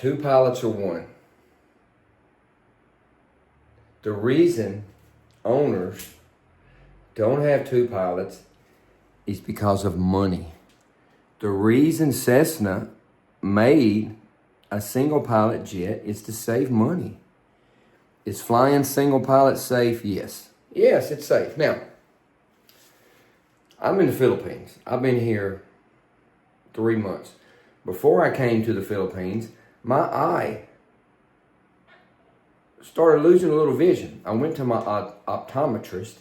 2 pilots or 1. The reason owners don't have 2 pilots is because of money. The reason Cessna made a single pilot jet is to save money. Is flying single pilot safe? Yes. Yes, it's safe. Now, I'm in the Philippines. I've been here 3 months. Before I came to the Philippines, my eye started losing a little vision. I went to my optometrist,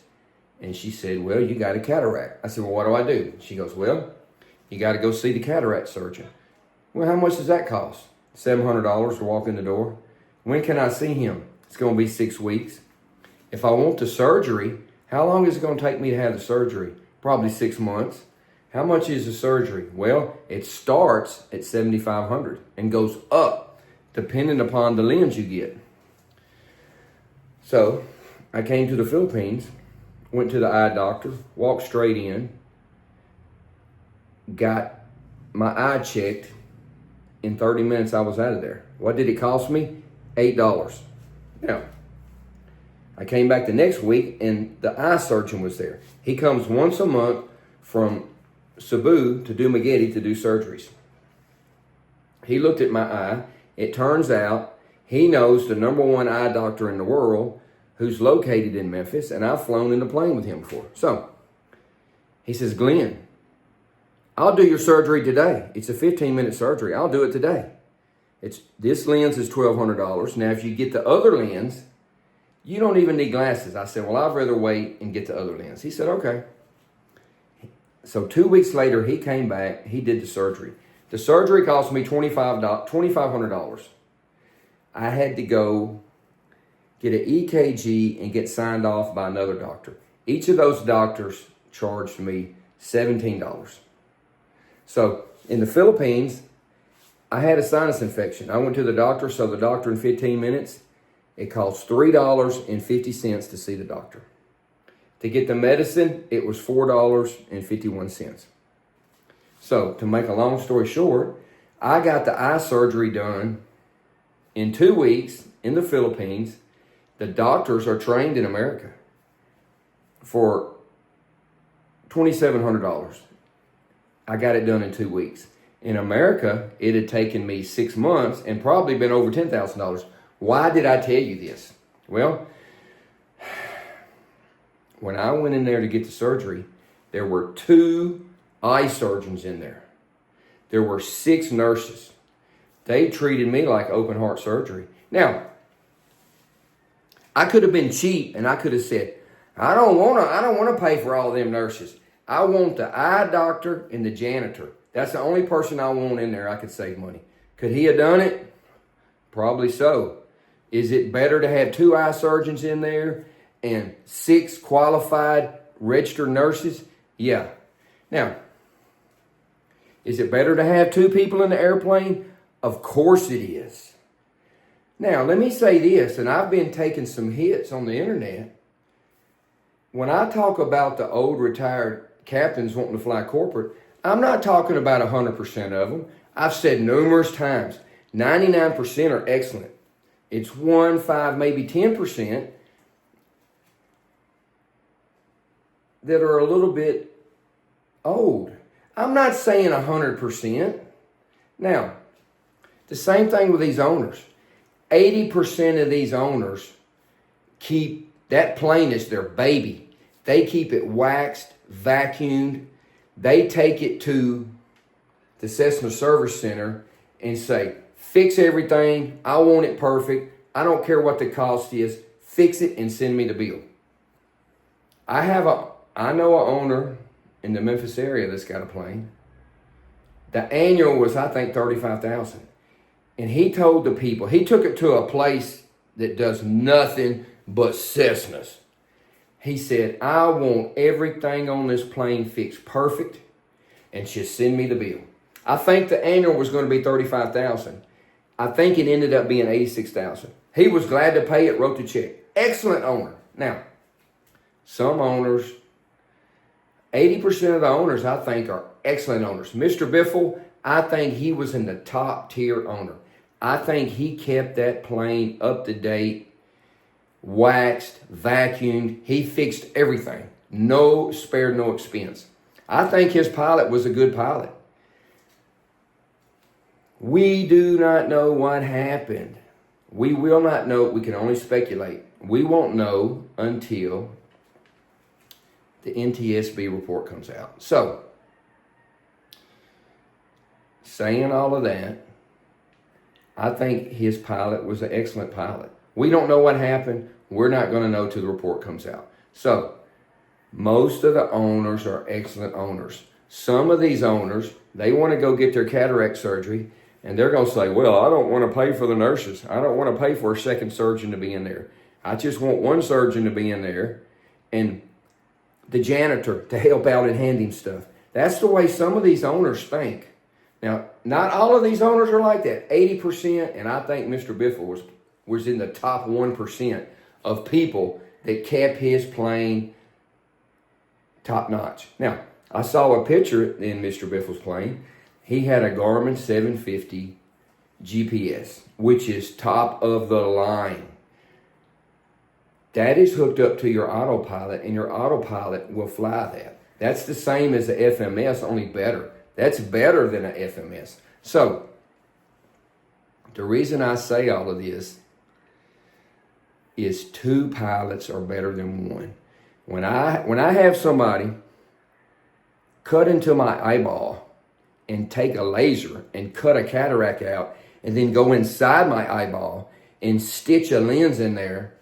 and she said, well, you got a cataract. I said, well, what do I do? She goes, well, you got to go see the cataract surgeon. Well, how much does that cost? $700 to walk in the door. When can I see him? It's going to be 6 weeks. If I want the surgery, how long is it going to take me to have the surgery? Probably 6 months. How much is the surgery? Well, it starts at $7,500 and goes up depending upon the lens you get. So I came to the Philippines, went to the eye doctor, walked straight in, got my eye checked. In 30 minutes, I was out of there. What did it cost me? $8. Now, I came back the next week, and the eye surgeon was there. He comes once a month from Cebu to Dumaguete to do surgeries. He looked at my eye. It turns out he knows the #1 eye doctor in the world who's located in Memphis, and I've flown in the plane with him before. So, he says, Glenn, I'll do your surgery today. It's a 15-minute surgery. I'll do it today. This lens is $1,200. Now, if you get the other lens, you don't even need glasses. I said, well, I'd rather wait and get the other lens. He said, okay. So 2 weeks later, he came back. He did the surgery. The surgery cost me $2,500. I had to go get an EKG and get signed off by another doctor. Each of those doctors charged me $17. So in the Philippines, I had a sinus infection. I went to the doctor, so the doctor in 15 minutes, it costs $3.50 to see the doctor. To get the medicine, it was $4.51. So to make a long story short, I got the eye surgery done in 2 weeks in the Philippines. The doctors are trained in America for $2,700. I got it done in 2 weeks. In America, it had taken me 6 months and probably been over $10,000. Why did I tell you this? Well, when I went in there to get the surgery, there were 2 eye surgeons in there. There were 6 nurses. They treated me like open heart surgery. Now, I could have been cheap and I could have said, I don't want to pay for all them nurses. I want the eye doctor and the janitor. That's the only person I want in there I could save money. Could he have done it? Probably so. Is it better to have 2 eye surgeons in there and 6 qualified registered nurses? Yeah. Now, is it better to have 2 people in the airplane? Of course it is. Now, let me say this, and I've been taking some hits on the internet. When I talk about the old retired captains wanting to fly corporate, I'm not talking about 100% of them. I've said numerous times, 99% are excellent. It's 1, 5, maybe 10% that are a little bit old. I'm not saying 100%. Now, the same thing with these owners. 80% of these owners keep that plane as their baby. They keep it waxed, vacuumed. They take it to the Cessna Service Center and say, fix everything. I want it perfect. I don't care what the cost is. Fix it and send me the bill. I know an owner in the Memphis area that's got a plane. The annual was, I think, $35,000. And he told the people, he took it to a place that does nothing but Cessnas. He said, I want everything on this plane fixed perfect and just send me the bill. I think the annual was going to be $35,000. I think it ended up being $86,000. He was glad to pay it, wrote the check. Excellent owner. Now, some owners, 80% of the owners I think are excellent owners. Mr. Biffle, I think he was in the top tier owner. I think he kept that plane up to date, waxed, vacuumed. He fixed everything. Spared no expense. I think his pilot was a good pilot. We do not know what happened. We will not know. We can only speculate. We won't know until the NTSB report comes out. So, saying all of that, I think his pilot was an excellent pilot. We don't know what happened. We're not going to know till the report comes out. So, most of the owners are excellent owners. Some of these owners, they want to go get their cataract surgery, and they're going to say, well, I don't want to pay for the nurses. I don't want to pay for a second surgeon to be in there. I just want one surgeon to be in there and the janitor to help out and hand him stuff. That's the way some of these owners think. Now, not all of these owners are like that. 80%, and I think Mr. Biffle was in the top 1% of people that kept his plane top notch. Now, I saw a picture in Mr. Biffle's plane. He had a Garmin 750 GPS, which is top of the line. That is hooked up to your autopilot, and your autopilot will fly that. That's the same as the FMS, only better. That's better than an FMS. So, the reason I say all of this is 2 pilots are better than 1. When I have somebody cut into my eyeball and take a laser and cut a cataract out and then go inside my eyeball and stitch a lens in there,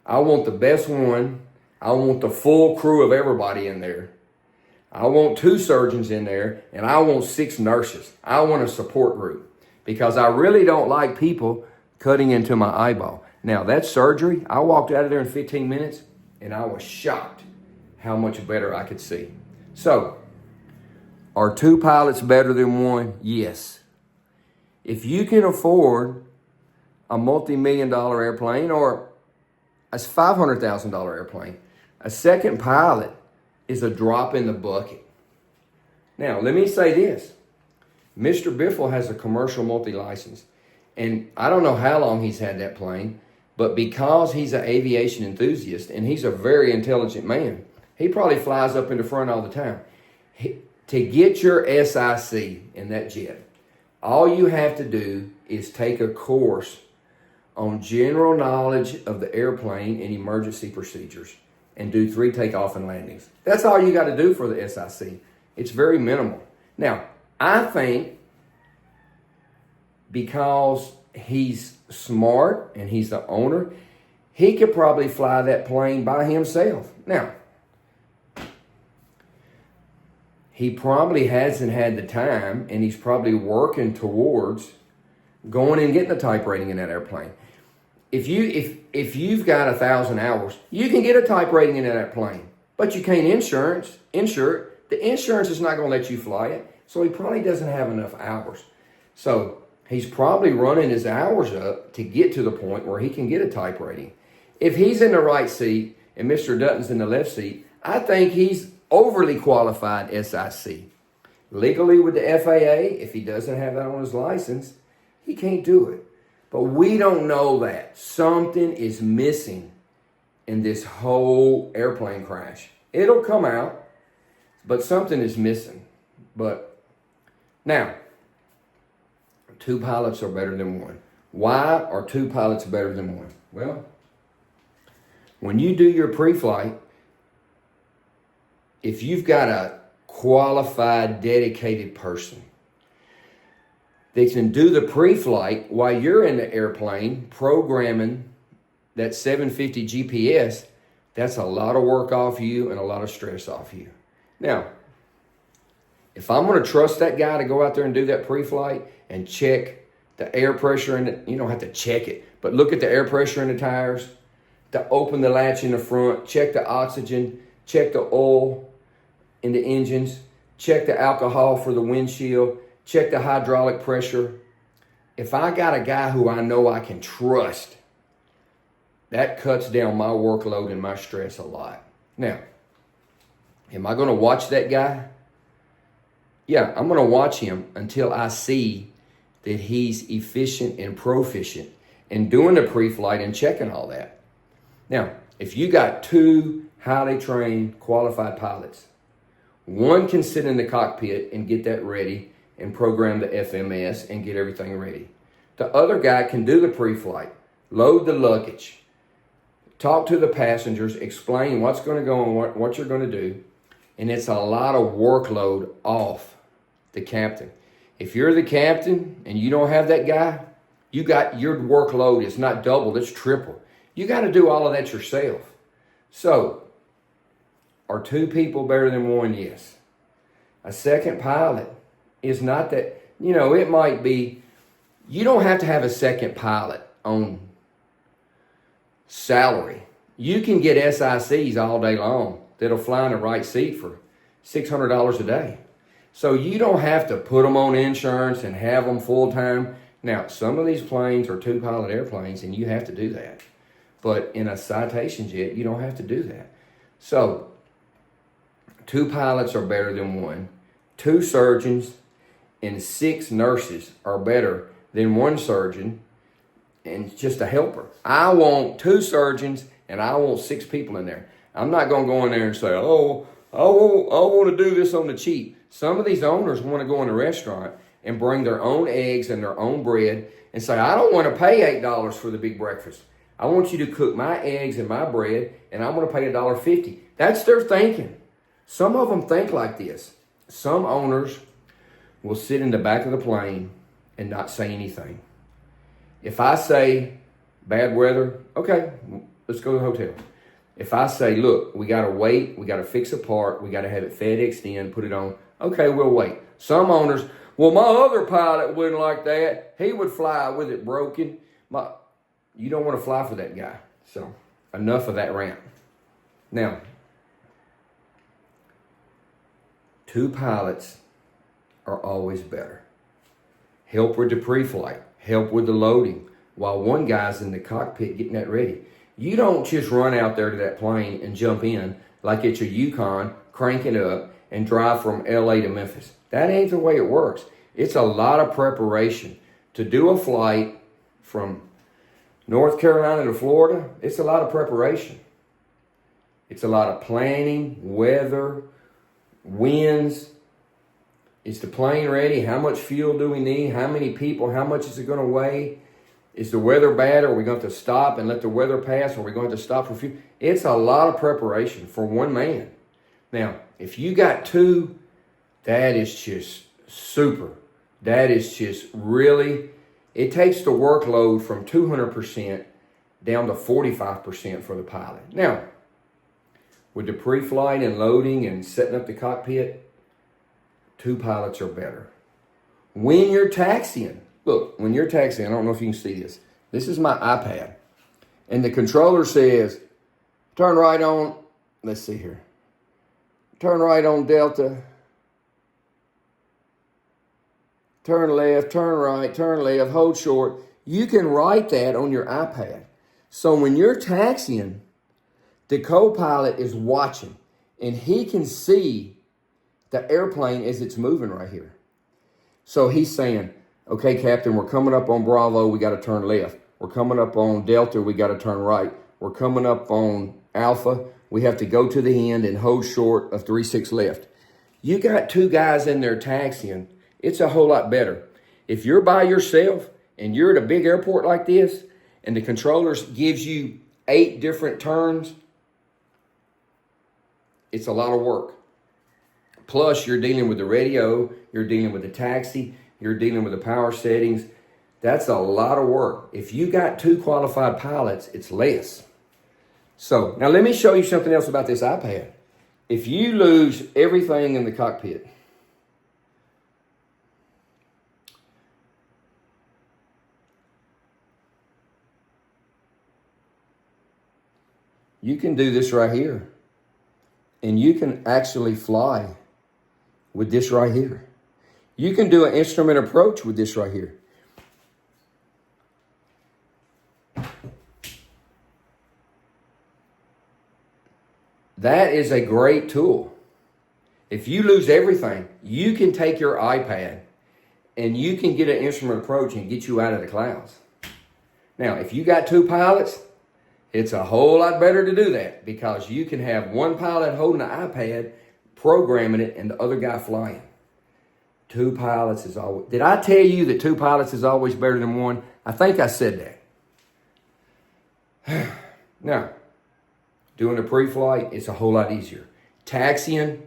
I want the best one. I want the full crew of everybody in there. I want 2 surgeons in there, and I want 6 nurses. I want a support group because I really don't like people cutting into my eyeball. Now, that surgery, I walked out of there in 15 minutes, and I was shocked how much better I could see. So, are 2 pilots better than 1? Yes. If you can afford a multi-million-dollar airplane or a $500,000 airplane, a second pilot is a drop in the bucket. Now, let me say this. Mr. Biffle has a commercial multi-license, and I don't know how long he's had that plane, but because he's an aviation enthusiast and he's a very intelligent man, he probably flies up in the front all the time. To get your SIC in that jet, all you have to do is take a course on general knowledge of the airplane and emergency procedures and do 3 takeoff and landings. That's all you got to do for the SIC. It's very minimal. Now, I think because he's smart and he's the owner, he could probably fly that plane by himself. Now, he probably hasn't had the time, and he's probably working towards going and getting a type rating in that airplane. If you've got 1,000 hours, you can get a type rating in that plane, but you can't insure it. The insurance is not going to let you fly it, so he probably doesn't have enough hours. So he's probably running his hours up to get to the point where he can get a type rating. If he's in the right seat and Mr. Dutton's in the left seat, I think he's overly qualified SIC. Legally with the FAA, if he doesn't have that on his license, he can't do it. But we don't know that. Something is missing in this whole airplane crash. It'll come out, but something is missing. But now, 2 pilots are better than 1. Why are 2 pilots better than 1? Well, when you do your pre-flight, if you've got a qualified, dedicated person that can do the pre-flight while you're in the airplane programming that 750 GPS, that's a lot of work off you and a lot of stress off you. Now, if I'm going to trust that guy to go out there and do that pre-flight and check the air pressure in it, you don't have to check it, but look at the air pressure in the tires, to open the latch in the front, check the oxygen, check the oil in the engines, check the alcohol for the windshield, check the hydraulic pressure. If I got a guy who I know I can trust, that cuts down my workload and my stress a lot. Now, am I going to watch that guy? Yeah, I'm going to watch him until I see that he's efficient and proficient in doing the pre-flight and checking all that. Now, if you got two highly trained, qualified pilots, one can sit in the cockpit and get that ready and program the FMS and get everything ready. The other guy can do the pre-flight, load the luggage, talk to the passengers, explain what's going to go on, what you're going to do, and it's a lot of workload off the captain. If you're the captain and you don't have that guy, you got your workload is not double, it's triple. You got to do all of that yourself. So, are two people better than one? Yes. A second pilot is not that, it might be, you don't have to have a second pilot on salary. You can get SICs all day long that'll fly in the right seat for $600 a day. So you don't have to put them on insurance and have them full time. Now, some of these planes are two pilot airplanes and you have to do that. But in a citation jet, you don't have to do that. So, two pilots are better than one. Two surgeons and 6 nurses are better than one surgeon and just a helper. I want 2 surgeons and I want 6 people in there. I'm not going to go in there and say, oh, I want to do this on the cheap. Some of these owners want to go in a restaurant and bring their own eggs and their own bread and say, I don't want to pay $8 for the big breakfast. I want you to cook my eggs and my bread, and I'm going to pay $1.50. That's their thinking. Some of them think like this. Some owners will sit in the back of the plane and not say anything. If I say bad weather, okay, let's go to the hotel. If I say, look, we got to wait, we got to fix a part, we got to have it FedExed in, put it on, okay, we'll wait. Some owners, well, my other pilot wouldn't like that. He would fly with it broken. You don't want to fly for that guy. So, enough of that rant. Now, 2 pilots are always better. Help with the pre-flight. Help with the loading. While one guy's in the cockpit getting that ready. You don't just run out there to that plane and jump in like it's a Yukon, crank it up, and drive from LA to Memphis. That ain't the way it works. It's a lot of preparation. To do a flight from North Carolina to Florida, it's a lot of preparation. It's a lot of planning, weather, winds. Is the plane ready? How much fuel do we need? How many people? How much is it going to weigh? Is the weather bad? Are we going to stop and let the weather pass? Are we going to stop for fuel? It's a lot of preparation for one man. Now, if you got 2, that is just super. That is just really, it takes the workload from 200% down to 45% for the pilot. Now, with the pre-flight and loading and setting up the cockpit, 2 pilots are better. When you're taxiing, look, when you're taxiing, I don't know if you can see this. This is my iPad. And the controller says, turn right on, let's see here. Turn right on Delta. Turn left, turn right, turn left, hold short. You can write that on your iPad. So when you're taxiing, the co-pilot is watching and he can see the airplane as it's moving right here. So he's saying, okay, Captain, we're coming up on Bravo, we got to turn left. We're coming up on Delta, we got to turn right. We're coming up on Alpha, we have to go to the end and hold short of 36 left. You got 2 guys in there taxiing, it's a whole lot better. If you're by yourself and you're at a big airport like this and the controller gives you 8 different turns, it's a lot of work. Plus, you're dealing with the radio, you're dealing with the taxi, you're dealing with the power settings. That's a lot of work. If you got 2 qualified pilots, it's less. So, now let me show you something else about this iPad. If you lose everything in the cockpit, you can do this right here. And you can actually fly with this right here. You can do an instrument approach with this right here. That is a great tool. If you lose everything, you can take your iPad and you can get an instrument approach and get you out of the clouds. Now, if you got 2 pilots, it's a whole lot better to do that because you can have one pilot holding the iPad, programming it, and the other guy flying. 2 pilots is always... Did I tell you that 2 pilots is always better than 1? I think I said that. Now, doing a pre-flight, it's a whole lot easier. Taxiing,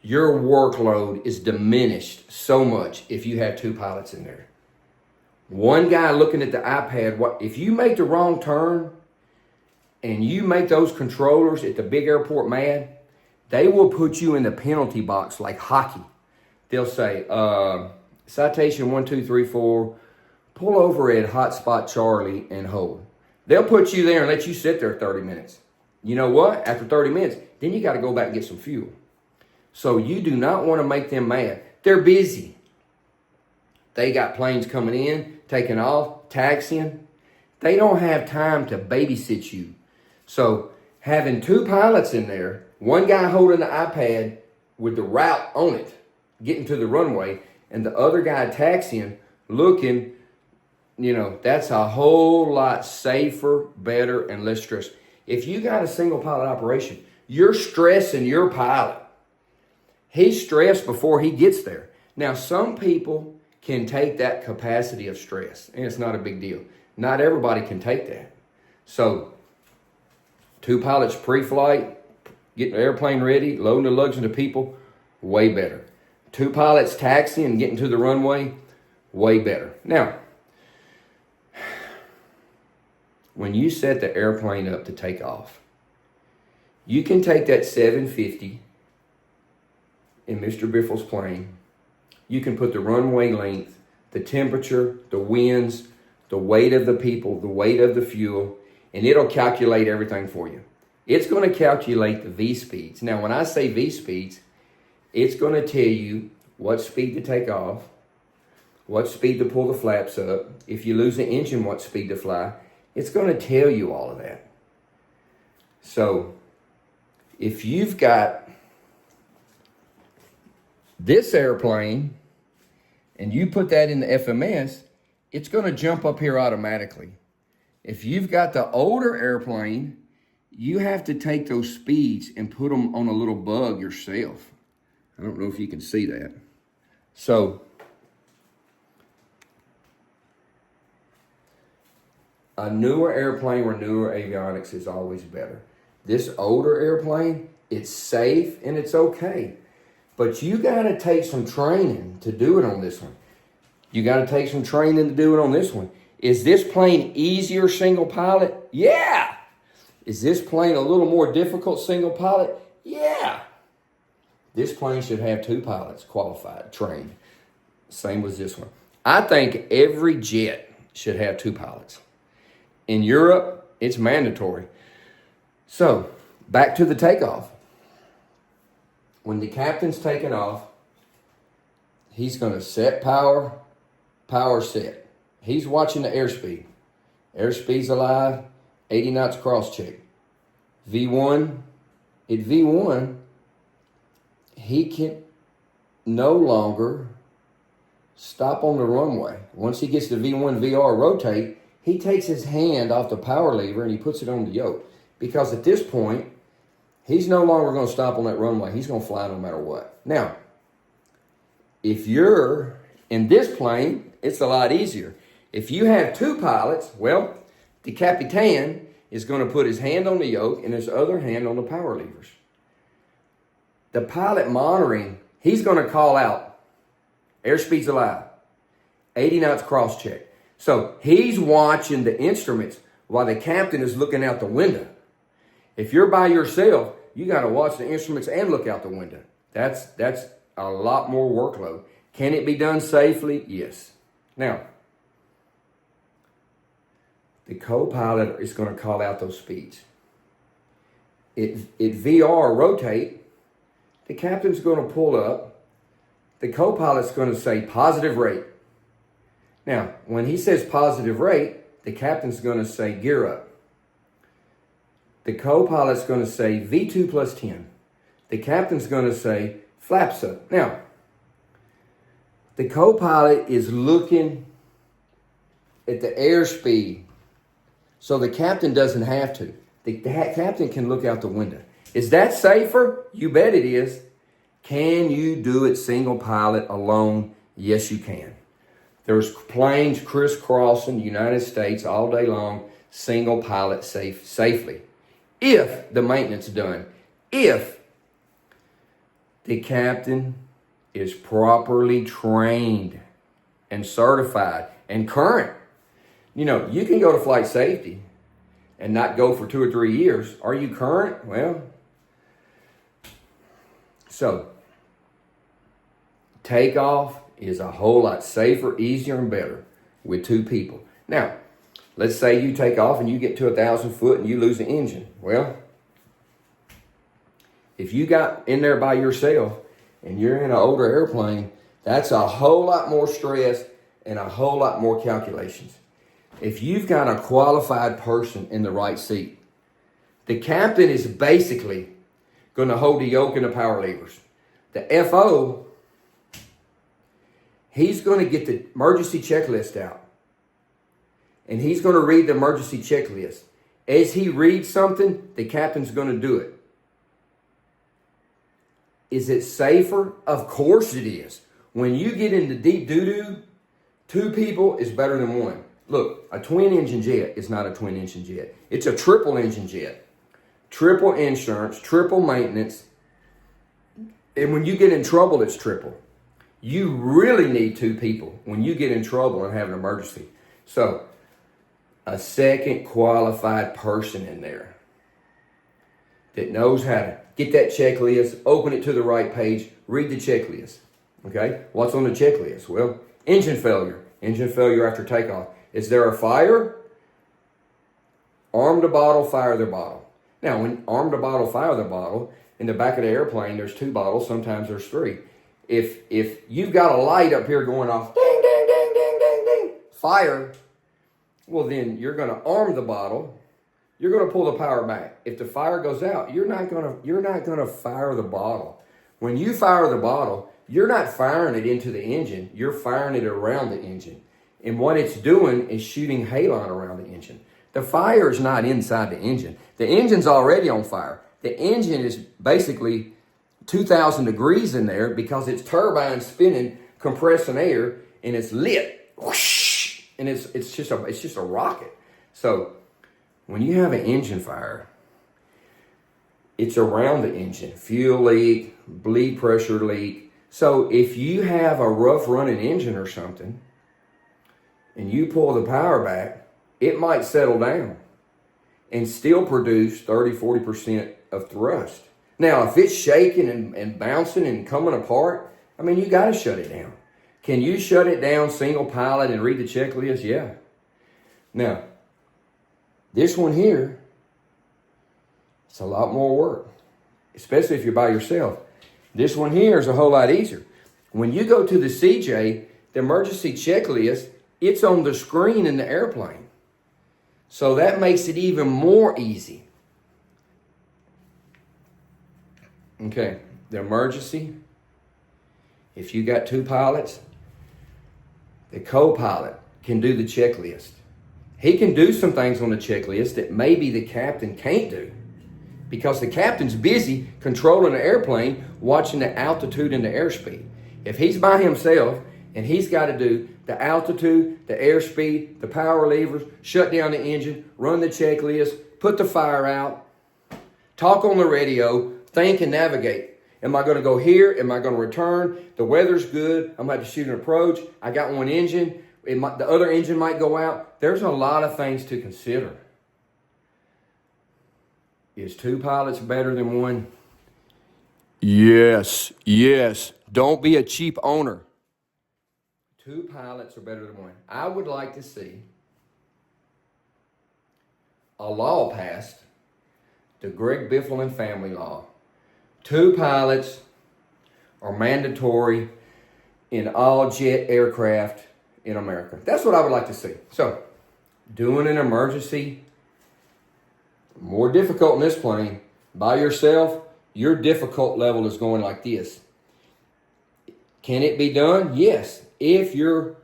your workload is diminished so much if you have 2 pilots in there. One guy looking at the iPad, if you make the wrong turn and you make those controllers at the big airport mad, they will put you in the penalty box like hockey. They'll say, citation 1, 2, 3, 4, pull over at hotspot Charlie and hold. They'll put you there and let you sit there 30 minutes. You know what? After 30 minutes, then you got to go back and get some fuel. So you do not want to make them mad. They're busy. They got planes coming in, taking off, taxiing. They don't have time to babysit you. So having 2 pilots in there, one guy holding the iPad with the route on it, getting to the runway, and the other guy taxiing, looking, that's a whole lot safer, better, and less stress. If you got a single pilot operation, you're stressing your pilot. He's stressed before he gets there. Now, some people can take that capacity of stress, and it's not a big deal. Not everybody can take that. So, 2 pilots pre-flight, getting the airplane ready, loading the luggage into people, way better. 2 pilots taxiing and getting to the runway, way better. Now, when you set the airplane up to take off, you can take that 750 in Mr. Biffle's plane. You can put the runway length, the temperature, the winds, the weight of the people, the weight of the fuel, and it'll calculate everything for you. It's going to calculate the V-speeds. Now, when I say V-speeds, it's going to tell you what speed to take off, what speed to pull the flaps up. If you lose the engine, what speed to fly. It's going to tell you all of that. So, if you've got this airplane and you put that in the FMS, it's going to jump up here automatically. If you've got the older airplane, you have to take those speeds and put them on a little bug yourself. I don't know if you can see that. So, a newer airplane or newer avionics is always better. This older airplane, it's safe and it's okay. But you got to take some training to do it on this one. You got to take some training to do it on this one. Is this plane easier single pilot? Yeah. Is this plane a little more difficult single pilot? Yeah. This plane should have 2 pilots qualified, trained. Same with this one. I think every jet should have 2 pilots. In Europe, it's mandatory. So, back to the takeoff. When the captain's taking off, he's going to set power, power set. He's watching the airspeed. Airspeed's alive, 80 knots cross check. V1, at V1, he can no longer stop on the runway. Once he gets the V1 VR rotate, he takes his hand off the power lever and he puts it on the yoke. Because at this point, he's no longer going to stop on that runway. He's going to fly no matter what. Now, if you're in this plane, it's a lot easier. If you have 2 pilots, well, the Capitan is going to put his hand on the yoke and his other hand on the power levers. The pilot monitoring, he's going to call out, airspeed's alive, 80 knots cross check. So he's watching the instruments while the captain is looking out the window. If you're by yourself, you got to watch the instruments and look out the window. That's a lot more workload. Can it be done safely? Yes. Now, the co-pilot is going to call out those speeds. It VR rotate, the captain's going to pull up. The co-pilot's going to say positive rate. Now, when he says positive rate, the captain's going to say gear up. The co-pilot's going to say V2 plus 10. The captain's going to say flaps up. Now, The co-pilot is looking at the airspeed, so the captain doesn't have to. The captain can look out the window. Is that safer? You bet it is. Can you do it single pilot alone? Yes, you can. There's planes crisscrossing the United States all day long, single pilot safely. If the maintenance is done, if the captain is properly trained and certified and current. You know, you can go to flight safety and not go for 2 or 3 years. Are you current? Well, so takeoff is a whole lot safer, easier, and better with 2 people. Now, let's say you take off and you get to 1,000 foot and you lose the engine. Well, if you got in there by yourself and you're in an older airplane, that's a whole lot more stress and a whole lot more calculations. If you've got a qualified person in the right seat, the captain is basically going to hold the yoke and the power levers. The FO, he's going to get the emergency checklist out. And he's going to read the emergency checklist. As he reads something, the captain's going to do it. Is it safer? Of course it is. When you get into deep doo-doo, 2 people is better than 1. Look, a twin engine jet is not a twin engine jet. It's a triple engine jet. Triple insurance, triple maintenance. And when you get in trouble, it's triple. You really need 2 people when you get in trouble and have an emergency. So, a second qualified person in there that knows how to get that checklist, open it to the right page, read the checklist. Okay? What's on the checklist? Well, engine failure. Engine failure after takeoff. Is there a fire? Arm the bottle, fire the bottle. Now, when arm the bottle, fire the bottle, in the back of the airplane, there's 2 bottles, sometimes there's 3. If you've got a light up here going off, ding, ding, ding, ding, ding, ding, fire, well then you're going to arm the bottle. You're going to pull the power back. If the fire goes out, you're not going to fire the bottle. When you fire the bottle, you're not firing it into the engine. You're firing it around the engine. And what it's doing is shooting halon around the engine. The fire is not inside the engine. The engine's already on fire. The engine is basically 2,000 degrees in there because it's turbine spinning, compressing air, and it's lit. Whoosh! And it's just a rocket. So when you have an engine fire, it's around the engine. Fuel leak, bleed pressure leak. So if you have a rough running engine or something, and you pull the power back, it might settle down and still produce 30-40% of thrust. Now, if it's shaking and bouncing and coming apart, I mean, you got to shut it down. Can you shut it down single pilot and read the checklist? Yeah. Now, this one here, it's a lot more work, especially if you're by yourself. This one here is a whole lot easier. When you go to the CJ, the emergency checklist, it's on the screen in the airplane. So that makes it even more easy. Okay, the emergency, if you got 2 pilots, the co-pilot can do the checklist. He can do some things on the checklist that maybe the captain can't do because the captain's busy controlling the airplane, watching the altitude and the airspeed. If he's by himself and he's got to do the altitude, the airspeed, the power levers, shut down the engine, run the checklist, put the fire out, talk on the radio, think and navigate. Am I going to go here? Am I going to return? The weather's good. I'm going to have to shoot an approach. I got 1 engine. The other engine might go out. There's a lot of things to consider. Is 2 pilots better than 1? Yes, yes. Don't be a cheap owner. 2 pilots are better than 1. I would like to see a law passed, the Greg Biffle and family law. 2 pilots are mandatory in all jet aircraft in America. That's what I would like to see. So, doing an emergency, more difficult in this plane. By yourself, your difficult level is going like this. Can it be done? Yes, if you're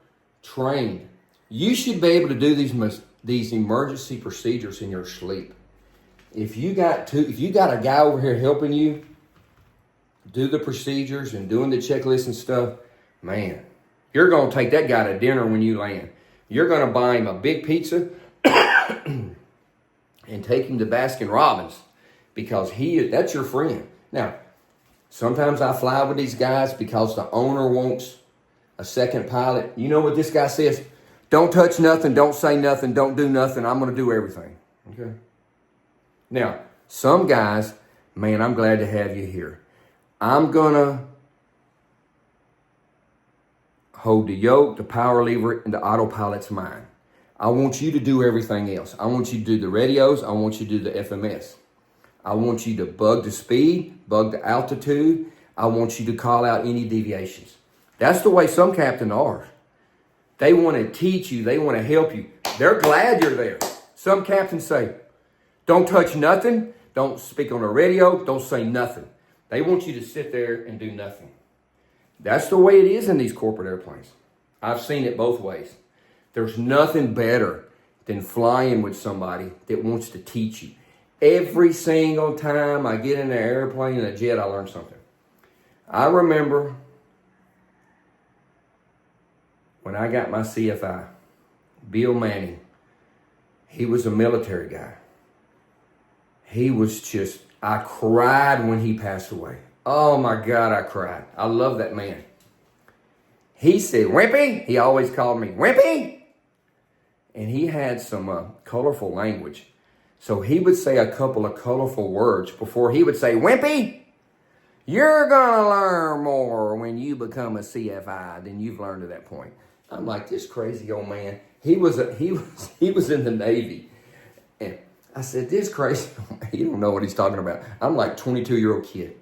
trained. You should be able to do these emergency procedures in your sleep. If you got a guy over here helping you do the procedures and doing the checklist and stuff, man, you're going to take that guy to dinner when you land. You're going to buy him a big pizza and take him to Baskin Robbins because that's your friend. Now, sometimes I fly with these guys because the owner wants a second pilot. You know what this guy says? Don't touch nothing, don't say nothing, don't do nothing. I'm going to do everything. Okay? Now, some guys, man, I'm glad to have you here. I'm going to hold the yoke, the power lever, and the autopilot's mine. I want you to do everything else. I want you to do the radios. I want you to do the FMS. I want you to bug the speed, bug the altitude. I want you to call out any deviations. That's the way some captains are. They want to teach you. They want to help you. They're glad you're there. Some captains say, don't touch nothing. Don't speak on the radio. Don't say nothing. They want you to sit there and do nothing. That's the way it is in these corporate airplanes. I've seen it both ways. There's nothing better than flying with somebody that wants to teach you. Every single time I get in an airplane and a jet, I learn something. I remember when I got my CFI, Bill Manning, he was a military guy. He was just, I cried when he passed away. Oh my God, I cried. I love that man. He said, Wimpy. He always called me Wimpy. And he had some colorful language. So he would say a couple of colorful words before he would say, Wimpy, you're going to learn more when you become a CFI than you've learned to that point. I'm like, this crazy old man. He was in the Navy. And I said, this crazy old man, he don't know what he's talking about. I'm like 22-year-old kid.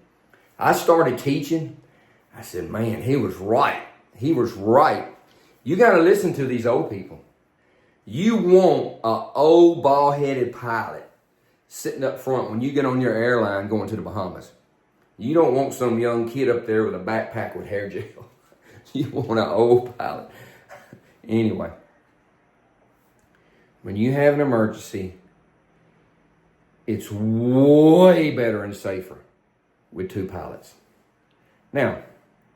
I started teaching. I said, man, he was right. He was right. You got to listen to these old people. You want an old bald-headed pilot sitting up front when you get on your airline going to the Bahamas. You don't want some young kid up there with a backpack with hair gel. You want an old pilot. Anyway, when you have an emergency, it's way better and safer with two pilots. Now,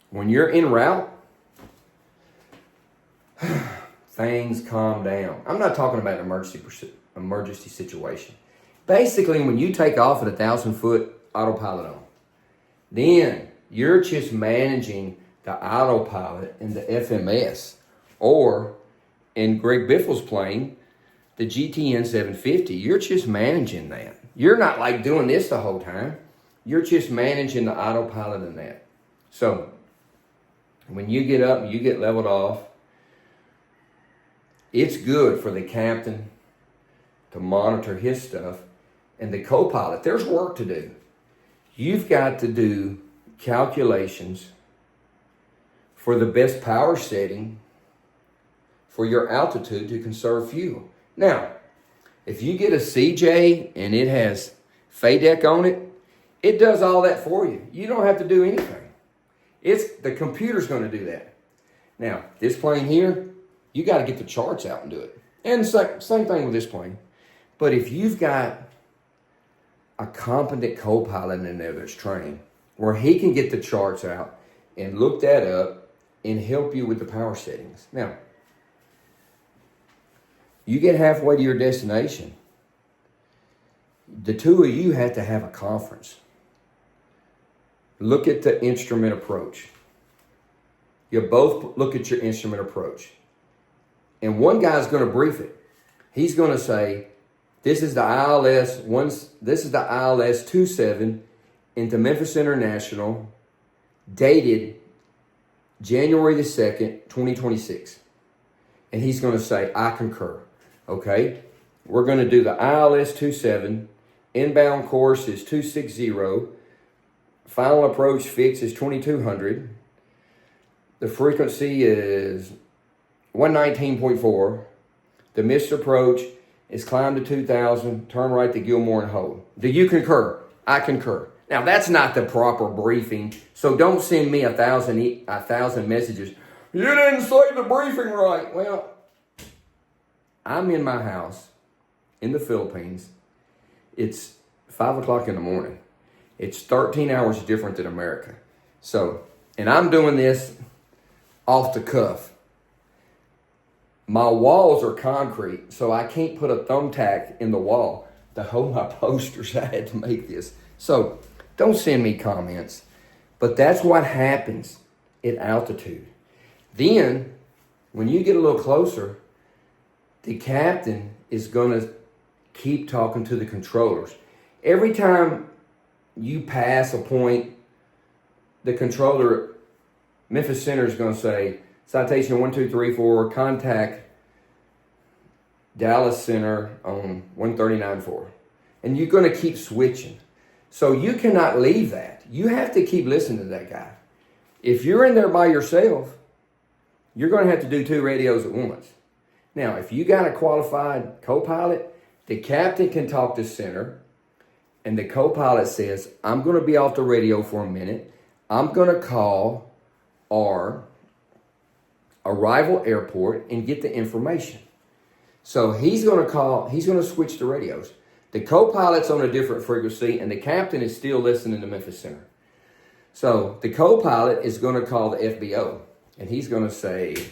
when you're en route, things calm down. I'm not talking about an emergency situation. Basically, when you take off at 1,000-foot autopilot on, then you're just managing the autopilot and the FMS, or in Greg Biffle's plane, the GTN 750. You're just managing that. You're not like doing this the whole time. You're just managing the autopilot and that. So when you get up and you get leveled off, it's good for the captain to monitor his stuff and the co-pilot. There's work to do. You've got to do calculations for the best power setting for your altitude to conserve fuel. Now, if you get a CJ and it has FADEC on it, it does all that for you. You don't have to do anything. The computer's going to do that. Now, this plane here, you got to get the charts out and do it. And same thing with this plane. But if you've got a competent co-pilot in there that's trained, where he can get the charts out and look that up and help you with the power settings. Now, you get halfway to your destination, the two of you have to have a conference. Look at the instrument approach. You both look at your instrument approach. And one guy's going to brief it. He's going to say, this is the ILS 27 into Memphis International, dated January the 2nd, 2026. And he's going to say, I concur. Okay? We're going to do the ILS 27. Inbound course is 260. Final approach fix is 2200. The frequency is 119.4. The missed approach is climb to 2000, turn right to Gilmore and hold. Do you concur? I concur. Now, that's not the proper briefing, so don't send me a thousand messages. You didn't say the briefing right. Well, I'm in my house in the Philippines. It's 5 o'clock in the morning. It's 13 hours different than America. So, and I'm doing this off the cuff. My walls are concrete, so I can't put a thumbtack in the wall to hold my posters. I had to make this. So, don't send me comments. But that's what happens at altitude. Then, when you get a little closer, the captain is going to keep talking to the controllers. Every time you pass a point, the controller, Memphis Center, is going to say, citation 1234, contact Dallas Center on 139.4. And you're going to keep switching. So you cannot leave that. You have to keep listening to that guy. If you're in there by yourself, you're going to have to do 2 radios at once. Now, if you got a qualified co-pilot, the captain can talk to center, and the co-pilot says, I'm going to be off the radio for a minute. I'm going to call our arrival airport and get the information. So he's going to switch the radios. The co-pilot's on a different frequency, and the captain is still listening to Memphis Center. So the co-pilot is going to call the FBO, and he's going to say,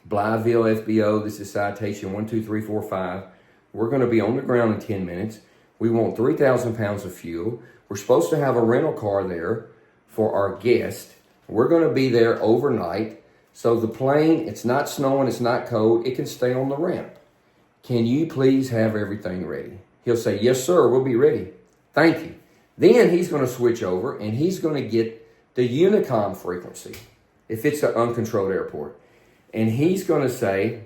Blytheville FBO, this is citation 12345. We're going to be on the ground in 10 minutes. We want 3,000 pounds of fuel. We're supposed to have a rental car there for our guest. We're going to be there overnight. So the plane, it's not snowing, it's not cold. It can stay on the ramp. Can you please have everything ready? He'll say, yes, sir, we'll be ready. Thank you. Then he's going to switch over, and he's going to get the Unicom frequency if it's an uncontrolled airport. And he's going to say,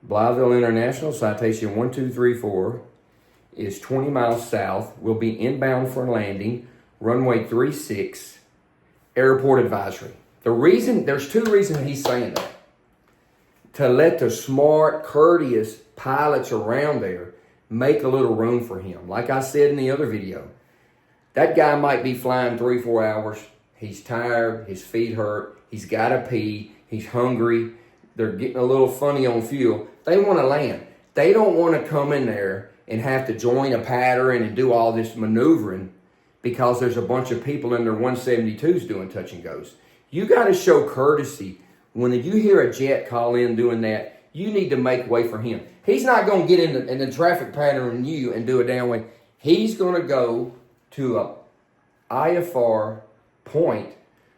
Blytheville International, citation 1234, is 20 miles south. We'll be inbound for landing, runway 36, airport advisory. There's 2 reasons he's saying that. To let the smart, courteous pilots around there make a little room for him. Like I said in the other video, that guy might be flying 3-4 hours. He's tired, his feet hurt, he's got to pee, he's hungry, they're getting a little funny on fuel. They want to land. They don't want to come in there and have to join a pattern and do all this maneuvering because there's a bunch of people in their 172s doing touch and goes. You got to show courtesy. When you hear a jet call in doing that, you need to make way for him. He's not going to get in the traffic pattern and you and do a downway. He's going to go to a IFR point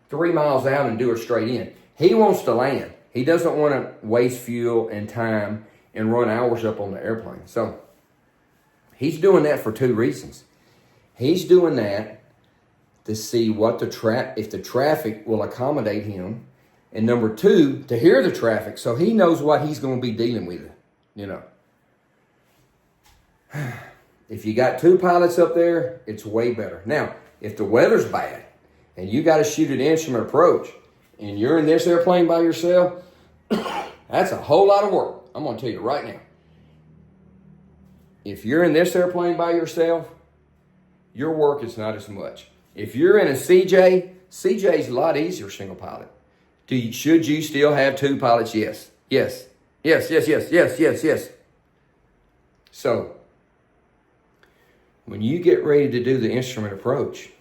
3 miles out and do a straight in. He wants to land. He doesn't want to waste fuel and time and run hours up on the airplane. So he's doing that for 2 reasons. He's doing that to see what if the traffic will accommodate him. And number 2, to hear the traffic so he knows what he's going to be dealing with, you know. If you got 2 pilots up there, it's way better. Now, if the weather's bad and you got to shoot an instrument approach and you're in this airplane by yourself, that's a whole lot of work. I'm going to tell you right now. If you're in this airplane by yourself, your work is not as much. If you're in a CJ's a lot easier single pilot. Should you still have 2 pilots? Yes. Yes. Yes, yes, yes, yes, yes, yes. So, when you get ready to do the instrument approach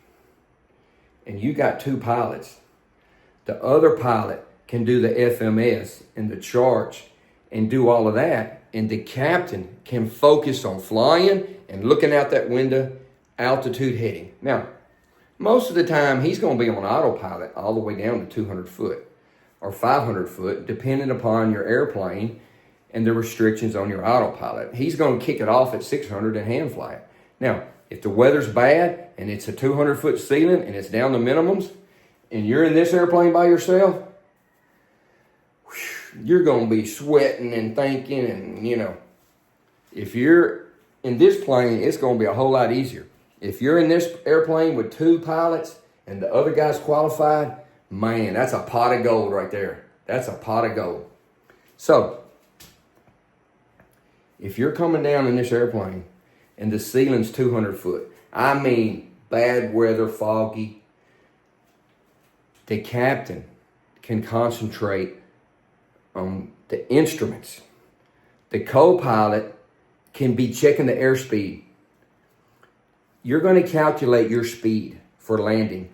and you got 2 pilots, the other pilot can do the FMS and the charts and do all of that, and the captain can focus on flying and looking out that window, altitude heading. Now, most of the time, he's going to be on autopilot all the way down to 200 foot or 500 foot, depending upon your airplane and the restrictions on your autopilot. He's going to kick it off at 600 and hand fly it. Now, if the weather's bad and it's a 200 foot ceiling and it's down to minimums and you're in this airplane by yourself, you're going to be sweating and thinking and, you know, if you're in this plane, it's going to be a whole lot easier. If you're in this airplane with 2 pilots and the other guy's qualified, man, that's a pot of gold right there. That's a pot of gold. So, if you're coming down in this airplane and the ceiling's 200 foot. I mean, bad weather, foggy. The captain can concentrate on the instruments. The co-pilot can be checking the airspeed. You're going to calculate your speed for landing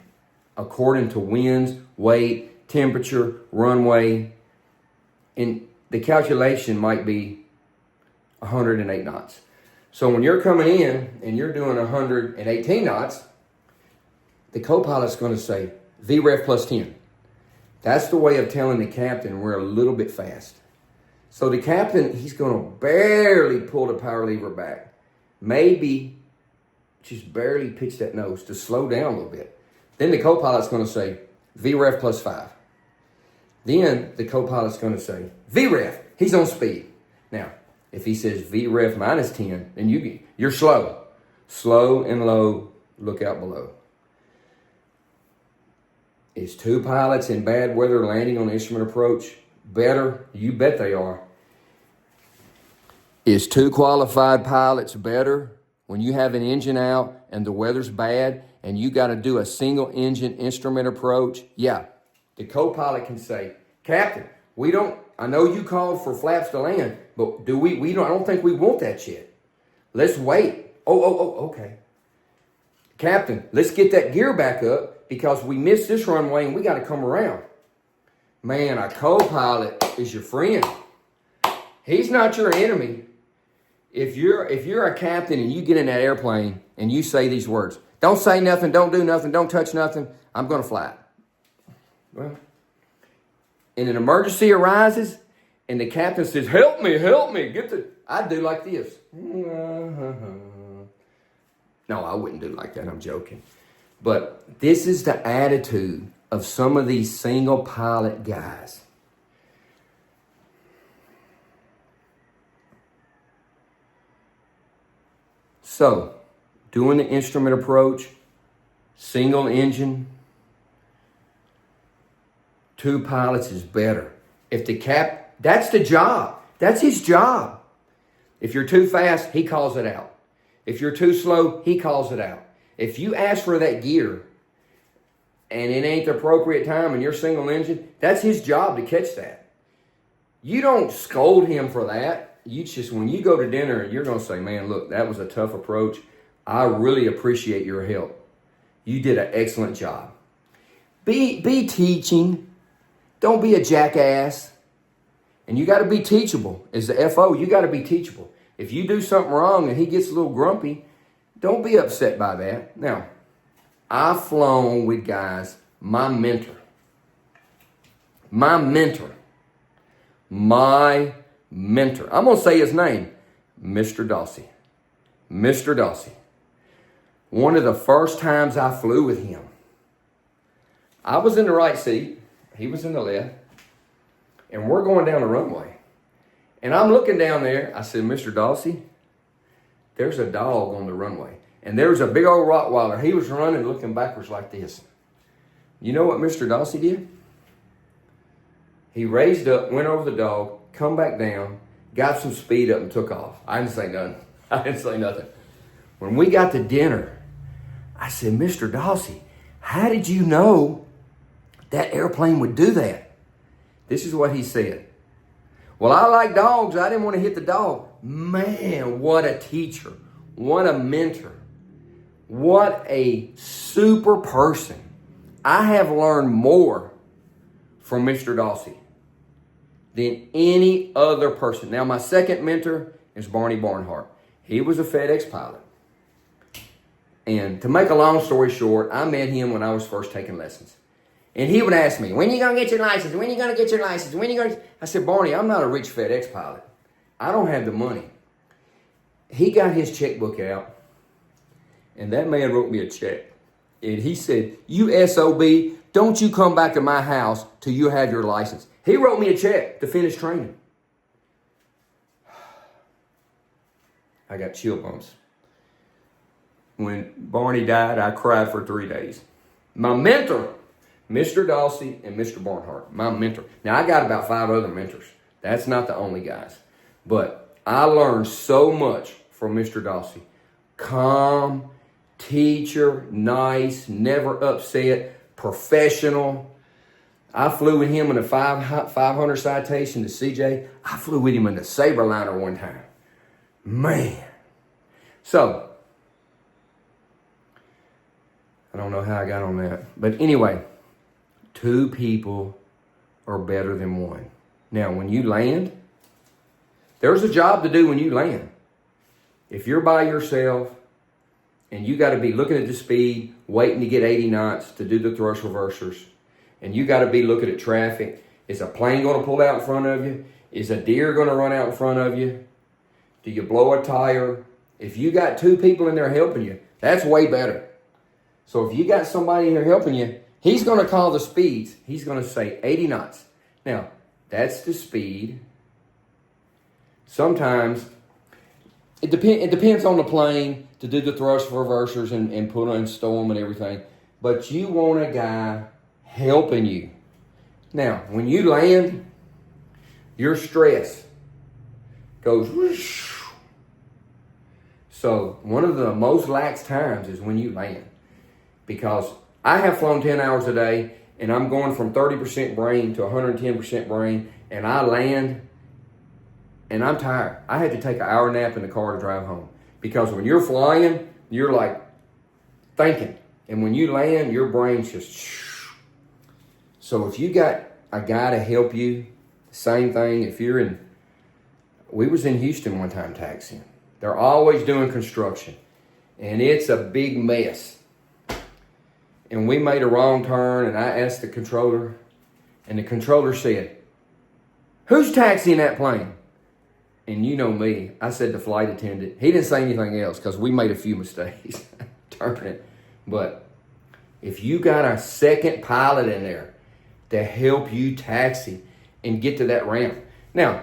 according to winds, weight, temperature, runway, and the calculation might be 108 knots. So when you're coming in and you're doing 118 knots, the co-pilot's going to say VREF plus 10. That's the way of telling the captain we're a little bit fast. So the captain, he's going to barely pull the power lever back. Maybe just barely pitch that nose to slow down a little bit. Then the co-pilot's going to say VREF plus 5. Then the co-pilot's going to say VREF, he's on speed. Now, if he says VREF minus 10, then you're slow. Slow and low, look out below. Is 2 pilots in bad weather landing on the instrument approach better? You bet they are. Is 2 qualified pilots better when you have an engine out and the weather's bad and you got to do a single engine instrument approach? Yeah. The co-pilot can say, Captain, I know you called for flaps to land, but I don't think we want that yet. Let's wait. Okay. Captain, let's get that gear back up because we missed this runway and we got to come around. Man, a co-pilot is your friend. He's not your enemy. If you're a captain and you get in that airplane and you say these words, don't say nothing, don't do nothing, don't touch nothing, I'm going to fly it. Well, and an emergency arises and the captain says, help me, I do like this. No, I wouldn't do like that, I'm joking. But this is the attitude of some of these single pilot guys. So, doing the instrument approach, single engine, 2 pilots is better. If that's the job. That's his job. If you're too fast, he calls it out. If you're too slow, he calls it out. If you ask for that gear and it ain't the appropriate time and you're single engine, that's his job to catch that. You don't scold him for that. When you go to dinner, you're going to say, man, look, that was a tough approach. I really appreciate your help. You did an excellent job. Be teaching. Don't be a jackass. And you got to be teachable. As the FO, you got to be teachable. If you do something wrong and he gets a little grumpy, don't be upset by that. Now, I've flown with guys, my mentor, I'm going to say his name, Mr. Dawsey. Mr. Dawsey. One of the first times I flew with him, I was in the right seat. He was in the left. And we're going down the runway. And I'm looking down there. I said, Mr. Dawsey, there's a dog on the runway. And there's a big old Rottweiler. He was running looking backwards like this. You know what Mr. Dawsey did? He raised up, went over the dog, come back down, got some speed up and took off. I didn't say nothing. When we got to dinner, I said, Mr. Dawsey, how did you know that airplane would do that? This is what he said. Well, I like dogs. I didn't want to hit the dog. Man, what a teacher. What a mentor. What a super person. I have learned more from Mr. Dawsey than any other person. Now, my second mentor is Barney Barnhart. He was a FedEx pilot. And to make a long story short, I met him when I was first taking lessons. And he would ask me, when are you going to get your license? When are you going to get your license? When are you going to... I said, Barney, I'm not a rich FedEx pilot. I don't have the money. He got his checkbook out, and that man wrote me a check. And he said, you SOB, don't you come back to my house till you have your license. He wrote me a check to finish training. I got chill bumps. When Barney died, I cried for 3 days. My mentor, Mr. Dawsey and Mr. Barnhart, my mentor. Now, I got about 5 other mentors. That's not the only guys. But I learned so much from Mr. Dawsey. calm, teacher, nice, never upset, professional. I flew with him in a 500 citation to CJ. I flew with him in the Saberliner one time. Man. So, I don't know how I got on that. But anyway, 2 people are better than 1. Now, when you land, there's a job to do when you land. If you're by yourself and you got to be looking at the speed, waiting to get 80 knots to do the thrust reversers, and you got to be looking at traffic, is a plane going to pull out in front of you? Is a deer going to run out in front of you? Do you blow a tire? If you got 2 people in there helping you, that's way better. So if you got somebody in there helping you, he's going to call the speeds. He's going to say 80 knots. Now, that's the speed. Sometimes it depends on the plane to do the thrust reversers and put on stow them and everything. But you want a guy helping you. Now, when you land, your stress goes whoosh. So one of the most lax times is when you land. Because I have flown 10 hours a day and I'm going from 30% brain to 110% brain, and I land and I'm tired. I had to take an hour nap in the car to drive home. Because when you're flying, you're like thinking. And when you land, your brain's just... So if you got a guy to help you, same thing. If you're in... We was in Houston one time taxiing. They're always doing construction. And it's a big mess. And we made a wrong turn, and I asked the controller, and the controller said, "Who's taxiing that plane?" And you know me, I said the flight attendant. He didn't say anything else because we made a few mistakes turning it. But if you got a second pilot in there to help you taxi and get to that ramp. Now,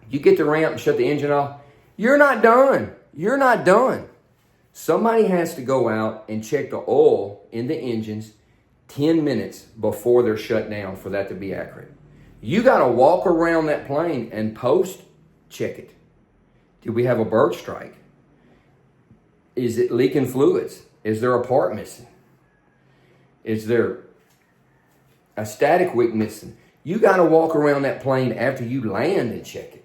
you get the ramp and shut the engine off, you're not done. You're not done. Somebody has to go out and check the oil in the engines 10 minutes before they're shut down for that to be accurate. You got to walk around that plane and check it. Did we have a bird strike? Is it leaking fluids? Is there a part missing? Is there a static wick missing? You got to walk around that plane after you land and check it.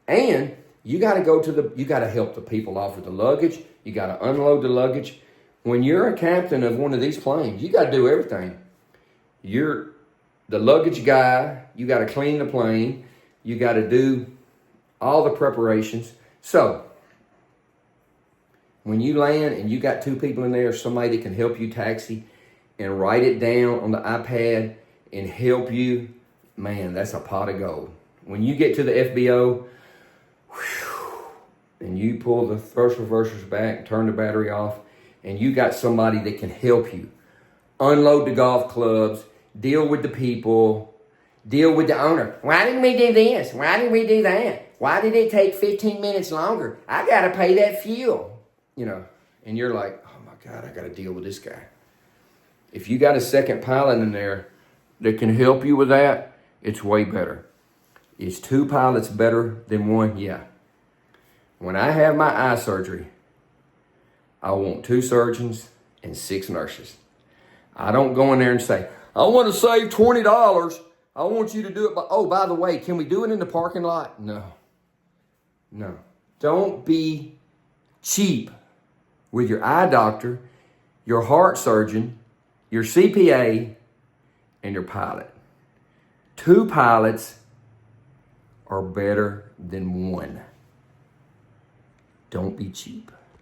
And you got to you got to help the people off with the luggage. You got to unload the luggage. When you're a captain of one of these planes, you got to do everything. You're the luggage guy. You got to clean the plane. You got to do all the preparations. So, when you land and you got 2 people in there, somebody that can help you taxi and write it down on the iPad and help you, man, that's a pot of gold. When you get to the FBO, and you pull the thrust reversers back, turn the battery off, and you got somebody that can help you unload the golf clubs, deal with the people, deal with the owner. Why didn't we do this? Why didn't we do that? Why did it take 15 minutes longer? I got to pay that fuel. You know, and you're like, oh my God, I got to deal with this guy. If you got a second pilot in there that can help you with that, it's way better. Is 2 pilots better than 1? Yeah. When I have my eye surgery, I want 2 surgeons and 6 nurses. I don't go in there and say, I want to save $20. I want you to do it. By the way, can we do it in the parking lot? No. Don't be cheap with your eye doctor, your heart surgeon, your CPA, and your pilot. 2 pilots are better than 1. Don't be cheap.